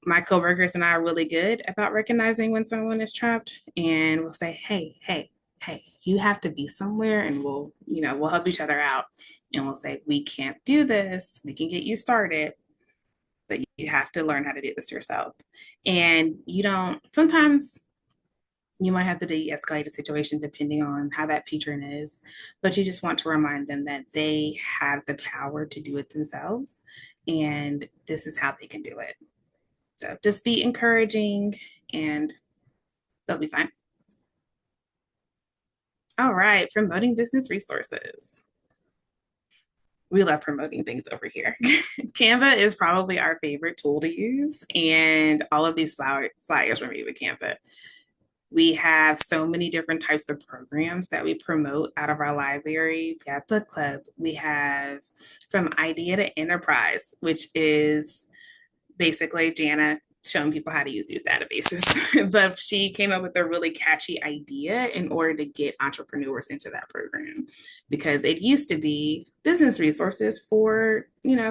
My coworkers and I are really good about recognizing when someone is trapped, and we'll say, hey, you have to be somewhere, and we'll help each other out. And we'll say, we can't do this. We can get you started, but you have to learn how to do this yourself. And sometimes you might have to de-escalate a situation depending on how that patron is, but you just want to remind them that they have the power to do it themselves, and this is how they can do it. So just be encouraging, and they'll be fine. All right, promoting business resources. we love promoting things over here. Canva is probably our favorite tool to use, and all of these flyers were made with Canva. We have so many different types of programs that we promote out of our library. We have book club. We have from idea to enterprise, which is basically Jana showing people how to use these databases. But she came up with a really catchy idea in order to get entrepreneurs into that program because it used to be business resources for,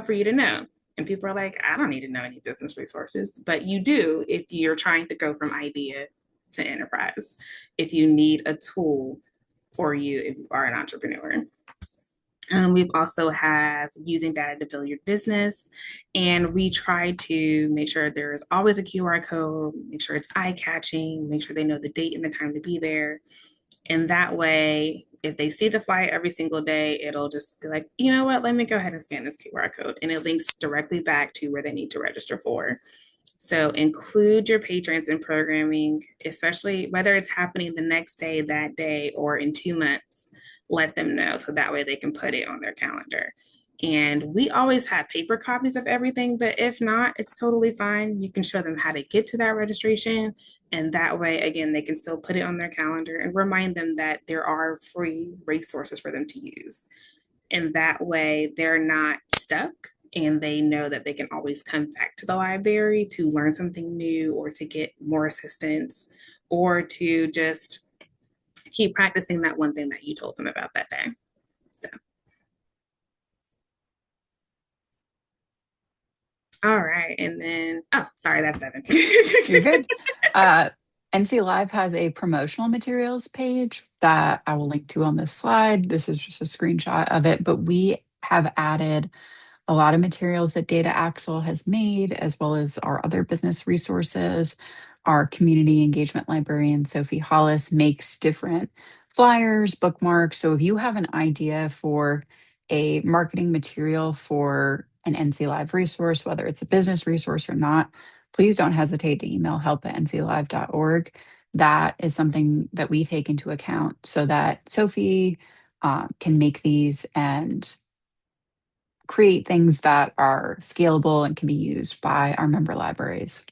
for you to know. And people are like, I don't need to know any business resources, but you do if you're trying to go from idea to enterprise, if you need a tool for you if you are an entrepreneur. We've also have using data to build your business, and we try to make sure there is always a QR code, make sure it's eye catching, make sure they know the date and the time to be there. And that way, if they see the flyer every single day, it'll just be like, you know what, let me go ahead and scan this QR code. And it links directly back to where they need to register for. So include your patrons in programming, especially whether it's happening the next day, that day, or in 2 months. Let them know so that way they can put it on their calendar. And we always have paper copies of everything, but if not, it's totally fine. You can show them how to get to that registration. And that way, again, they can still put it on their calendar and remind them that there are free resources for them to use. And that way, they're not stuck and they know that they can always come back to the library to learn something new or to get more assistance or to just keep practicing that one thing that you told them about that day. So, all right. And then, oh, sorry, that's Devin. You're good. Uh, NC Live has a promotional materials page that I will link to on this slide. This is just a screenshot of it, but we have added a lot of materials that Data Axle has made, as well as our other business resources. Our community engagement librarian, Sophie Hollis, makes different flyers, bookmarks. So if you have an idea for a marketing material for an NC Live resource, whether it's a business resource or not, please don't hesitate to email help@nclive.org. That is something that we take into account so that Sophie can make these and create things that are scalable and can be used by our member libraries.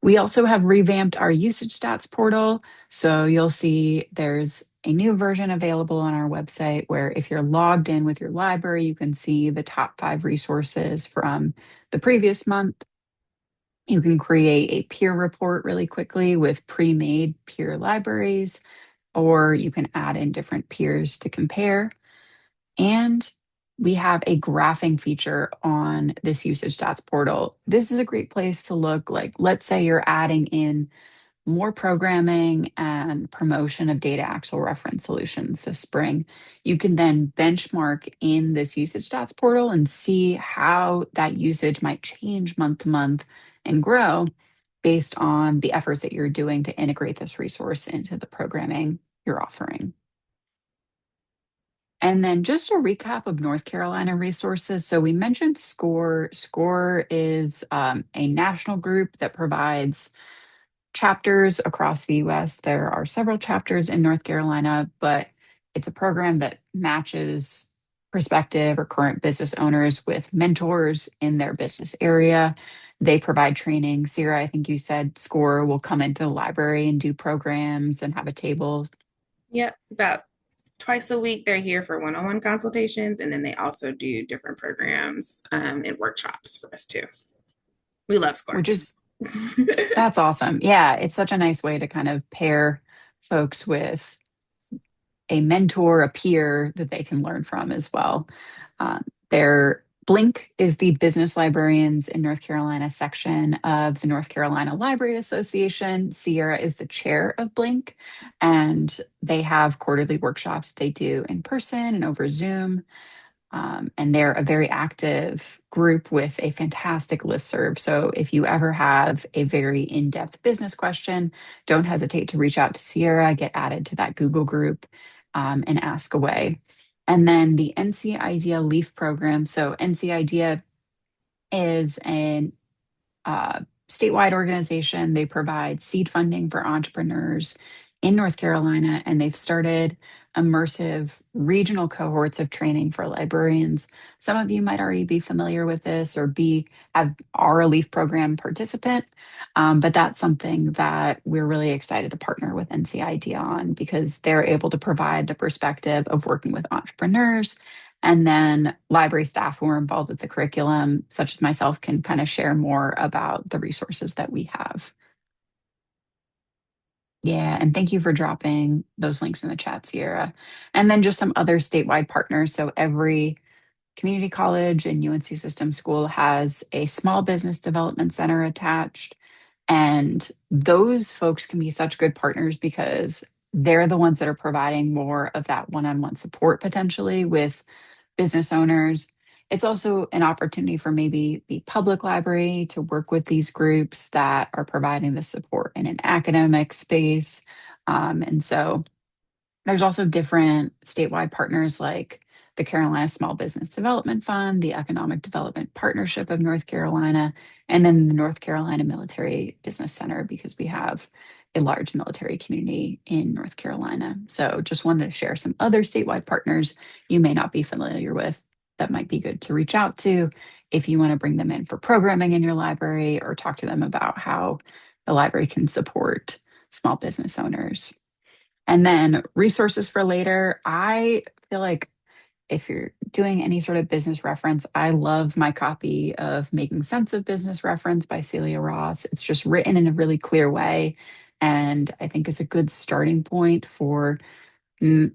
We also have revamped our usage stats portal. So you'll see there's a new version available on our website where if you're logged in with your library, you can see the top 5 resources from the previous month. You can create a peer report really quickly with pre-made peer libraries, or you can add in different peers to compare. And we have a graphing feature on this usage stats portal. This is a great place to look. Like, let's say you're adding in more programming and promotion of Data Axle reference solutions this spring. You can then benchmark in this usage stats portal and see how that usage might change month to month and grow based on the efforts that you're doing to integrate this resource into the programming you're offering. And then just a recap of North Carolina resources. So we mentioned SCORE. SCORE is a national group that provides chapters across the US. There are several chapters in North Carolina, but it's a program that matches prospective or current business owners with mentors in their business area. They provide training. Sierra, I think you said SCORE will come into the library and do programs and have a table. Yep, about twice a week they're here for one-on-one consultations, and then they also do different programs and workshops for us too. We love SCORE. Which is That's awesome. Yeah, it's such a nice way to kind of pair folks with a mentor, a peer that they can learn from as well. Their Blink is the business librarians in North Carolina section of the North Carolina Library Association. Sierra is the chair of Blink, and they have quarterly workshops they do in person and over Zoom. And they're a very active group with a fantastic listserv. So if you ever have a very in-depth business question, don't hesitate to reach out to Sierra, get added to that Google group, and ask away. And then the NC Idea Leaf program. So NC Idea is an statewide organization. They provide seed funding for entrepreneurs in North Carolina, and they've started immersive regional cohorts of training for librarians. Some of you might already be familiar with this or are a LEAF program participant, but that's something that we're really excited to partner with NCID on because they're able to provide the perspective of working with entrepreneurs. And then library staff who are involved with the curriculum, such as myself, can kind of share more about the resources that we have. Yeah, and thank you for dropping those links in the chat, Sierra. And then just some other statewide partners. So every community college and UNC System School has a small business development center attached. And those folks can be such good partners because they're the ones that are providing more of that one-on-one support potentially with business owners. It's also an opportunity for maybe the public library to work with these groups that are providing the support in an academic space. And so there's also different statewide partners like the Carolina Small Business Development Fund, the Economic Development Partnership of North Carolina, and then the North Carolina Military Business Center because we have a large military community in North Carolina. So just wanted to share some other statewide partners you may not be familiar with that might be good to reach out to if you want to bring them in for programming in your library or talk to them about how the library can support small business owners. And then resources for later. I feel like if you're doing any sort of business reference, I love my copy of Making Sense of Business Reference by Celia Ross. It's just written in a really clear way. And I think is a good starting point for mm,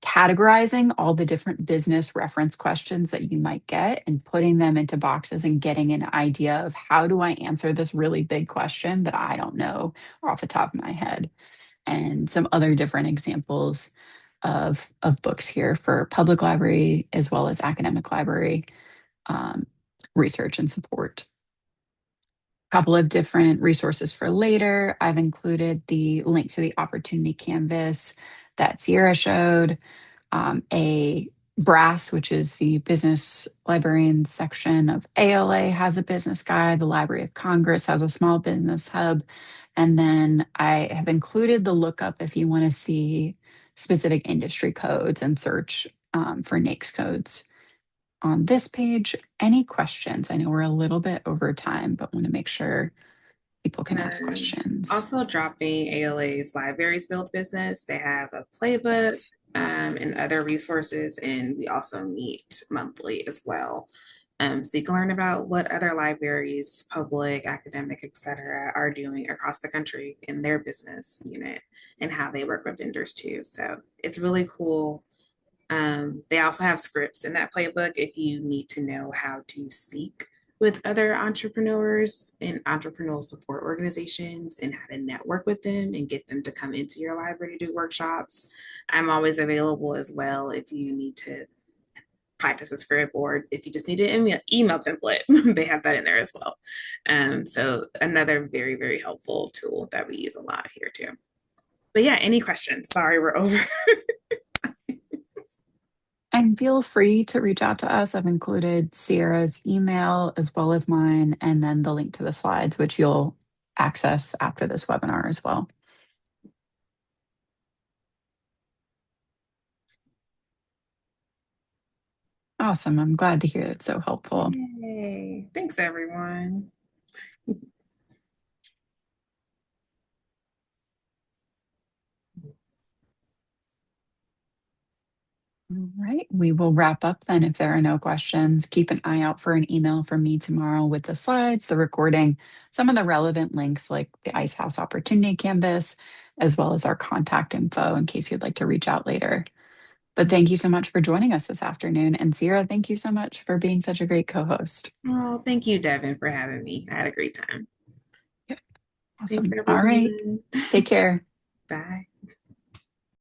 categorizing all the different business reference questions that you might get and putting them into boxes and getting an idea of how do I answer this really big question that I don't know off the top of my head and some other different examples of books here for public library as well as academic library um, research and support. A couple of different resources for later. I've included the link to the opportunity canvas that Sierra showed, a BRASS, which is the business librarian section of ALA, has a business guide. The Library of Congress has a small business hub. And then I have included the lookup if you want to see specific industry codes and search for NAICS codes on this page. Any questions? I know we're a little bit over time, but want to make sure people can ask questions. Also dropping ALA's Libraries Build Business. They have a playbook Yes. and other resources, and we also meet monthly as well. So you can learn about what other libraries, public, academic, etc., are doing across the country in their business unit and how they work with vendors too. So it's really cool. They also have scripts in that playbook if you need to know how to speak with other entrepreneurs and entrepreneurial support organizations and how to network with them and get them to come into your library to do workshops. I'm always available as well if you need to practice a script or if you just need an email template, they have that in there as well. So another very, very helpful tool that we use a lot here too. But yeah, any questions? Sorry, we're over. And feel free to reach out to us. I've included Sierra's email as well as mine, and then the link to the slides, which you'll access after this webinar as well. Awesome. I'm glad to hear it's so helpful. Yay. Thanks, everyone. All right. We will wrap up then if there are no questions. Keep an eye out for an email from me tomorrow with the slides, the recording, some of the relevant links like the Ice House Opportunity Canvas, as well as our contact info in case you'd like to reach out later. But thank you so much for joining us this afternoon. And Sierra, thank you so much for being such a great co-host. Oh, thank you, Devin, for having me. I had a great time. Yep. Thanks, Awesome. All right. everyone. Take care. Bye.